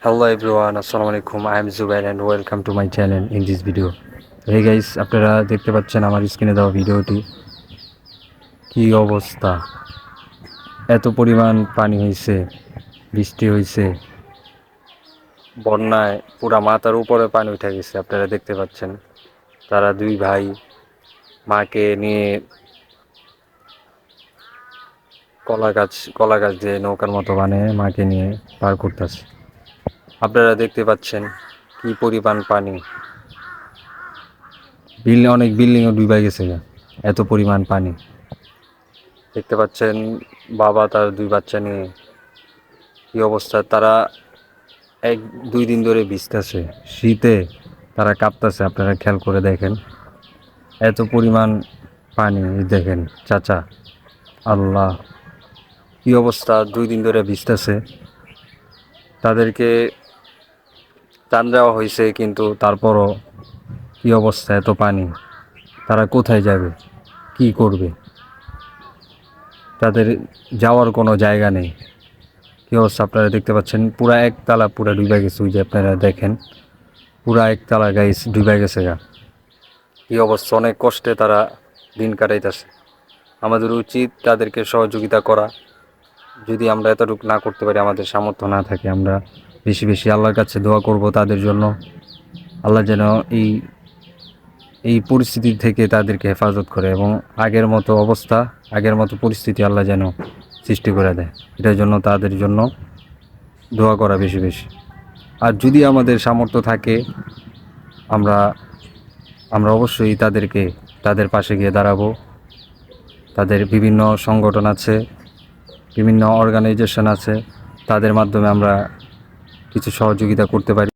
Hello everyone, Assalamu alaikum. I am Zubair and welcome to my channel in this video. Hey guys, আপনারা দেখতে পাচ্ছেন আমার স্ক্রিনে দেওয়া ভিডিওটি। কি অবস্থা! এত পরিমাণ পানি হয়েছে, বৃষ্টি হয়েছে, বন্যায় পুরা মাথার উপরে পানি উঠে গেছে। আপনারা দেখতে পাচ্ছেন তারা দুই ভাই মাকে নিয়ে কলা গাছ যে নৌকার মতো বানিয়ে মাকে নিয়ে পার করতেছে। আপনারা দেখতে পাচ্ছেন কি পরিমাণ পানি, অনেক বিল্ডিংও ডুবে গেছে, এত পরিমাণ পানি। দেখতে পাচ্ছেন বাবা তার দুই বাচ্চা নিয়ে কি অবস্থা। তারা 1-2 দিন ধরে ভিজতেছে, শীতে তারা কাঁপতেছে। আপনারা খেয়াল করে দেখেন এত পরিমাণ পানি। দেখেন চাচা, আল্লাহ কি অবস্থা! 2 দিন ধরে ভিজতেছে। তাদেরকে ত্রাণ দেওয়া হয়েছে, কিন্তু তারপরও কি অবস্থা, এত পানি। তারা কোথায় যাবে, কি করবে? তাদের যাওয়ার কোনো জায়গা নেই। কি অবস্থা আপনারা দেখতে পাচ্ছেন, পুরা একতলা পুরা ডুবে গেছে। ওই যে আপনারা দেখেন পুরা একতলা গাইস ডুবে গেছে গা। কি অবস্থা! অনেক কষ্টে তারা দিন কাটাইতেছে। আমাদের উচিত তাদেরকে সহযোগিতা করা। যদি আমরা এতটুকু না করতে পারি, আমাদের সামর্থ্য না থাকে, আমরা বেশি বেশি আল্লাহর কাছে দোয়া করব তাদের জন্য। আল্লাহ যেন এই পরিস্থিতি থেকে তাদেরকে হেফাজত করে এবং আগের মতো অবস্থা, আগের মতো পরিস্থিতি আল্লাহ যেন সৃষ্টি করে দেয়। এটার জন্য তাদের জন্য দোয়া করা বেশি বেশি। আর যদি আমাদের সামর্থ্য থাকে, আমরা আমরা অবশ্যই তাদের পাশে গিয়ে দাঁড়াবো। তাদের বিভিন্ন সংগঠন আছে, বিভিন্ন অর্গানাইজেশন আছে, তাদের মাধ্যমে আমরা কিছু সহযোগিতা করতে পারি।